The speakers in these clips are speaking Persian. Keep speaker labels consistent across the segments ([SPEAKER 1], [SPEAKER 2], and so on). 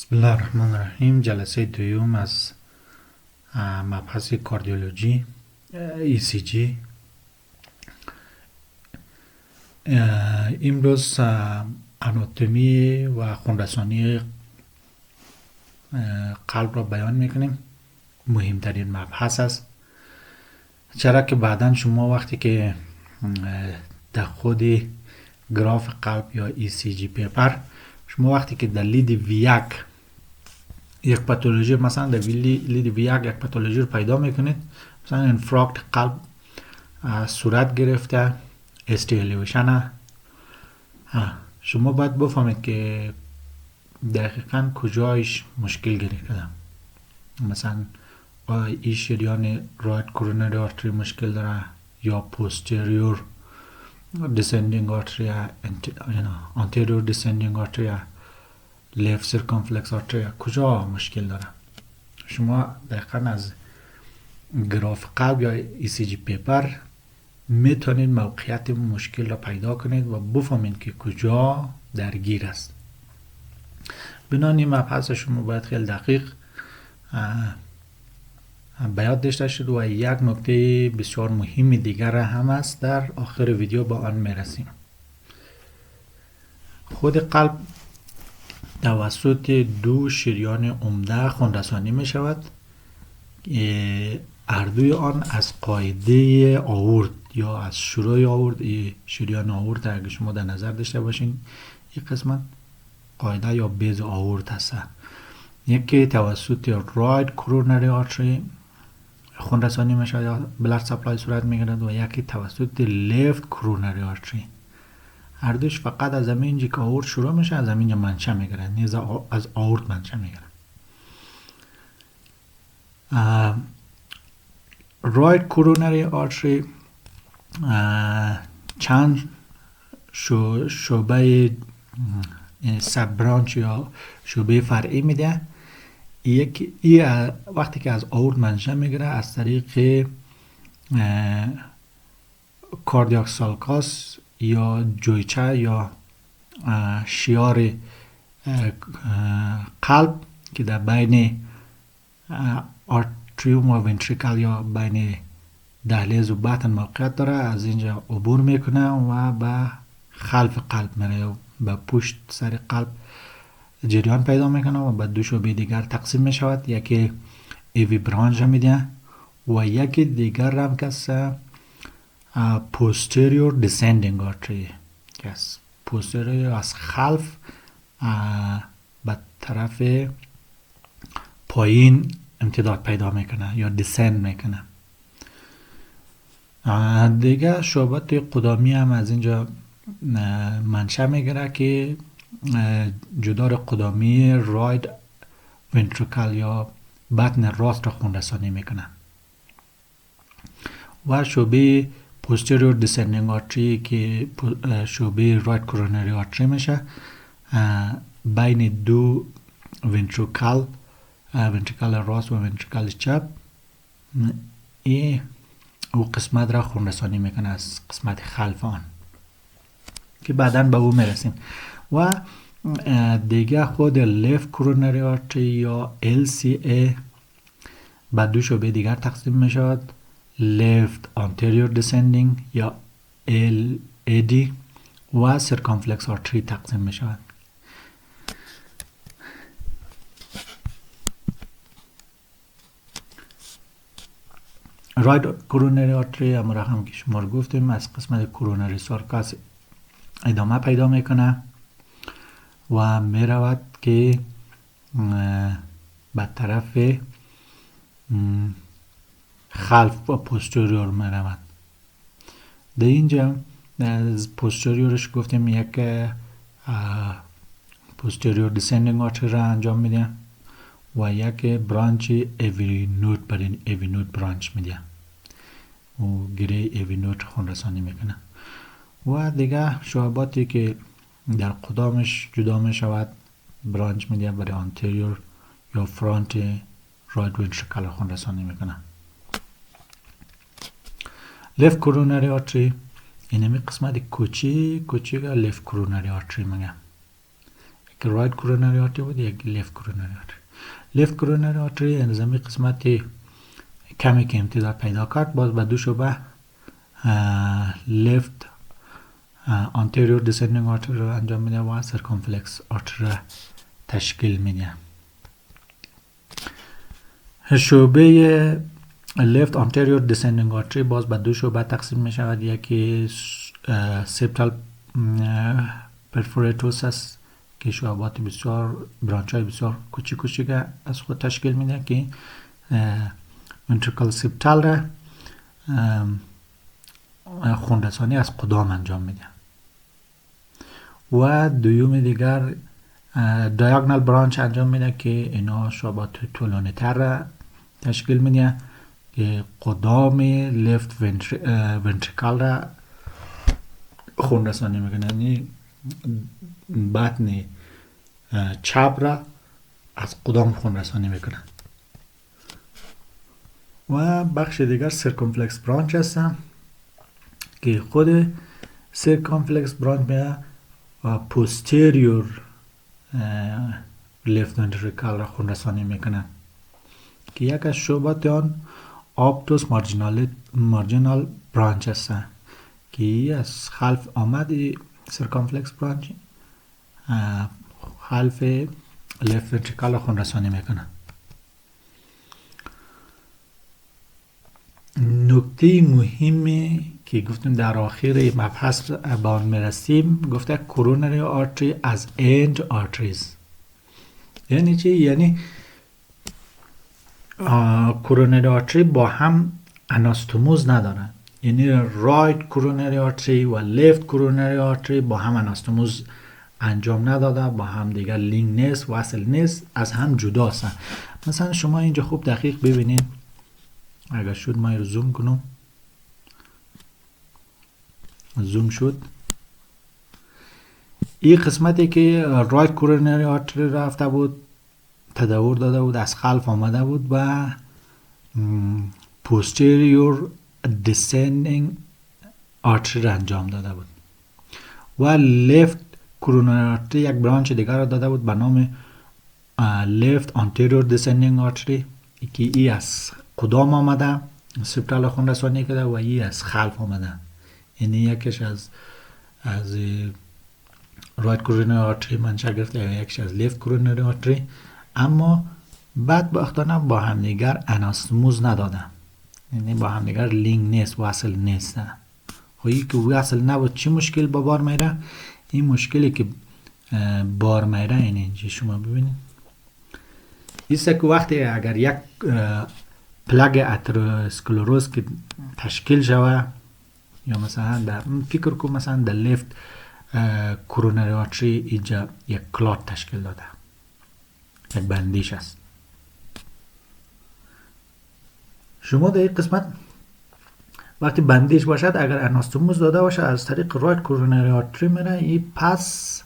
[SPEAKER 1] بسم الله الرحمن الرحیم. جلسه دوم از مبحث کاردیولوژی ECG. امروز آناتومی و خونرسانی قلب را بیان میکنیم. مهمترین مبحث است، چرا که بعدا شما وقتی که در خود گراف قلب یا ECG پیپر، شما وقتی که در لید V1 یک پاتولوژی، مثلا در لید V1 یک پاتولوژی رو پیدا میکنید، مثلا انفراکت قلب صورت گرفته، استیلیوشن، شما باید بفهمید که دقیقا کجایش مشکل گرفته. مثلا این شریان رایت کورونری آرتری مشکل داره، یا پوستریور descending artery, anterior descending artery, left circumflex artery کجا مشکل داره. شما دقیقا از گراف قلب یا ECG پیپر میتونید موقعیت مشکل را پیدا کنید و بفهمید که کجا درگیر است. بنابراین این مبحث شما باید خیلی دقیق بیاد داشته شد و یک نکته بسیار مهم دیگر هم است، در آخر ویدیو با آن میرسیم. خود قلب توسط دو شریان عمده خونرسانی می شود. اردوی آن از قاعده آورد یا از شروع آورد، شریان آورد اگه شما در نظر داشته باشین، این قسمت قاعده یا بیز آورد هست. یکی توسط رایت کورونری آرتری خونرسانی می شود یا بلد سپلای صورت می گیرد، و یکی توسط لیفت کورونری آرتری. هر دوش فقط از همینجا که آورد شروع میشه از همینجا منشأ میگیرن، نیز از آورد منشأ میگیرن. رایت کورونری آرتری چند شعبه سب برانچ یا شعبه فرعی میده. وقتی که از آورد منشأ میگیره از طریق کاردیاک سالکاس یا جویچه یا شیار قلب که در بین آرتریوم و ونتریکل یا بین دهلیز و بطن موقعیت داره، از اینجا عبور میکنه و به خلف قلب میره، به پشت سر قلب جریان پیدا میکنه و به دو شعبه دیگر تقسیم میشود. یکی ایوی برانچ میده و یکی دیگر هم کسه posterior descending artery که از posterior از خلف به طرف پایین امتداد پیدا میکنه یا descend میکنه. دیگه شعبات قدامی هم از اینجا منشأ میگیره که جدار قدامی رایت ونتریکل یا بطن راست را خونرسانی میکنه. و شعبه posterior descending artery که شعبه رایت کورونری آرتری میشه، بین دو ونتریکل راست و ونتریکل چپ، او قسمت را خونرسانی میکنه از قسمت خلف آن که بعداً به او میرسیم. و دیگه خود لیفت کورونری آرتری یا LCA به دو شعبه دیگر تقسیم میشود، left anterior descending یا LAD و circumflex artery تقسیم می شود. رایت کورونری آرتری امروز هم که شما رو گفتیم از قسمت کورونری سالکاس ادامه پیدا میکنه و می رود که به طرف خلف و پوستریور می رود. در اینجا از پوستریورش گفتیم یک پوستریور دیسندینگ آرتری را انجام میده و یک برانچ ایوی نود بر این ایوی نود برانچ میده و گیره ایوی نود خونرسانی میکنه. و دیگه شعباتی که در قدامش جدا می شود برانچ میده برای آنتریور یا فرانت رایت ونتریکل خونرسانی میکنه. لیفت کورونری آرتری این همی قسمت کوچیک لیفت کورونری آرتری میگه که رایت کورونری آرتری بود، یک لفت کورونری آرتری. لفت کورونری آرتری انزامی قسمت کمی که امتداد پیدا کرد، باز به دو شعبه لفت anterior descending artery رو انجام میده و circumflex artery رو تشکیل میده. شعبه left anterior descending artery باز به دو شعبه تقسیم می شود. یکی septal perforatosis است که شعبات بسیار برانچای بسیار کوچیک کوچیک از خود تشکیل میده که ventricle septal را خونرسانی از قدام انجام میده. و دوم دیگر diagonal برانچ انجام میده که اینا شعبات طولانی تر را تشکیل میده که قدام left ventricle را خونرسانی میکنه، یعنی بطن چپ را از قدام خونرسانی میکنه. و بخش دیگر circumflex برانچ هستن که خود circumflex برانچ به posterior left ventricle را خونرسانی میکنه که یک از شعبات آن آپتوس مارجینال برانچ هستن که از خلف آمد circumflex برانچ خلف left ventricle را خونرسانی میکنه. نکته مهمی که گفتیم در آخر مبحث به آن میرسیم، گفته کورونری آرتری از end arteries. یعنی چی؟ یعنی کورونری آرتری با هم اناستوموز ندارن، یعنی رایت کورونری آرتری و لفت کورونری آرتری با هم اناستوموز انجام نداده، با هم دیگر لینک نیست، وصل نیست، از هم جدا هستن. مثلا شما اینجا خوب دقیق ببینید، اگر شد ما رو زوم کنم، زوم شد، این قسمتی که رایت کورونری آرتری رفته بود، تداور داده بود، از خلف آمده بود و posterior descending artery را انجام داده بود و left coronary artery یک برانچ دیگر را داده بود به نام left anterior descending artery که ای از قدام آمده سپتال خون رسانی کرده و ای از خلف آمده. یعنی یکیش از right coronary artery منشأ گرفته و یکیش از left coronary artery، اما بدبختانه با همدیگر اناستوموز ندادن، یعنی با همدیگر لینک نیست، وصل نیستن. خواهی که وصل نبود چی مشکل با بار میره؟ این مشکلی که بار میره اینه، اینجا شما ببینید ایسته که وقتی اگر یک پلگ اتروسکلروز که تشکیل شوه، یا مثلا در فکر کو مثلا در لفت کورونری آرتری اینجا یک کلات تشکیل داده، یک بندیش است. شما در این قسمت وقتی بندیش باشد، اگر اناستوموز داده باشه از طریق رایت کورونری آرتری میره، این پس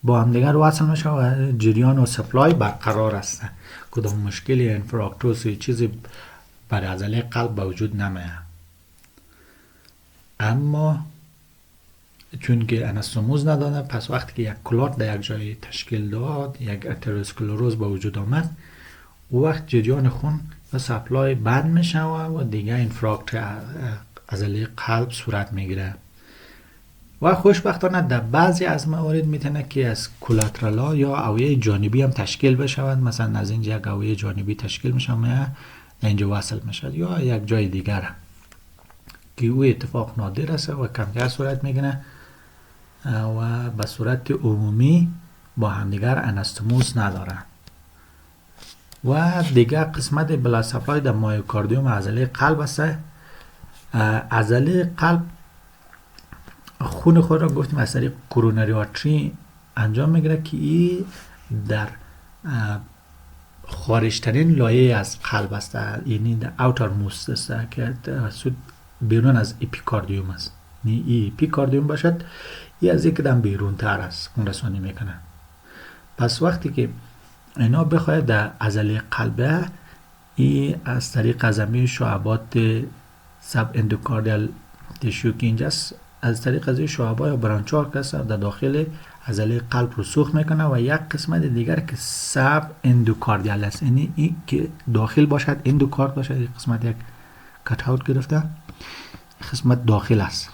[SPEAKER 1] با هم دیگر وصل میشه و جریان و سپلای برقرار است. کدام مشکلی انفراکتوز چیزی برای عضله قلب به وجود نمیاد. اما چون که اناستوموز نداده، پس وقتی که یک کلات در یک جای تشکیل داد، یک اتروسکلروز به وجود آمد، او وقت جریان خون و سپلای بند میشه و دیگه انفراکت عضله قلب صورت میگیره. و خوشبختانه در بعضی از موارد میتونه که از کولاترالا یا اوعیه جانبی هم تشکیل بشود، مثلا از اینجا یک اوعیه جانبی تشکیل میشه و اینجا وصل میشه، یا یک جای دیگر که او اتفاق نادر است و کمتر صورت میگیره و به صورت عمومی با همدیگر اناستوموز ندارن. و دیگر قسمت بلاد سپلای در مایوکاردیوم عضله قلب است. عضله قلب خون خود را گفتیم از طریق کورونری آرتری انجام میگیره که این در خارجترین لایه از قلب است، یعنی در اوتر موست است که بیرون از اپیکاردیوم است. یعنی این اپیکاردیوم باشد، این از یک قدم بیرون تر است خون رسانی میکنه. پس وقتی که اینا بخواید در عضله قلبه، این از طریق عظمی شعبات سب اندوکاردیال تیشو که اینجاست، از طریق از این شعبات یا برانچار که در داخل عضله قلب رو سوخت میکنه و یک قسمت دیگر که سب اندوکاردیال است، یعنی این که داخل باشد اندوکارد باشد، این قسمت یک کات اوت گرفته، قسمت داخل است،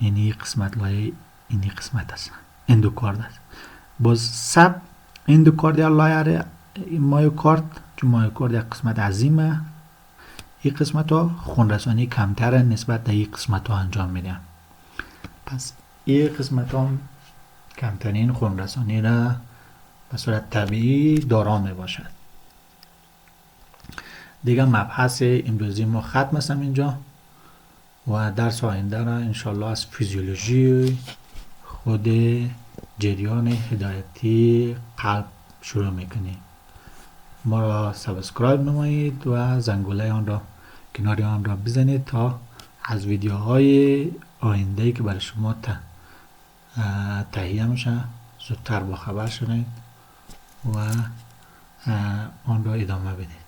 [SPEAKER 1] یعنی قسمت لایه اینی قسمت است اندوکارد است. باز سب اندوکاردیال لایه مایوکارد، چون مایوکارد یک قسمت عظیمه، این قسمت ها خونرسانی کمتر نسبت به این قسمت ها انجام میدن. پس این قسمت ها کمترین خونرسانی را به صورت طبیعی دارا می باشد. دیگه مبحث امروزی ما ختم است اینجا و درس آینده را انشالله از فیزیولوژی خود جریان هدایتی قلب شروع میکنیم. ما را سابسکرایب نمایید و زنگوله آن را کنار آن را بزنید تا از ویدیوهای آینده که برای شما تهیه میشه زودتر با خبر شدید و آن را ادامه بدید.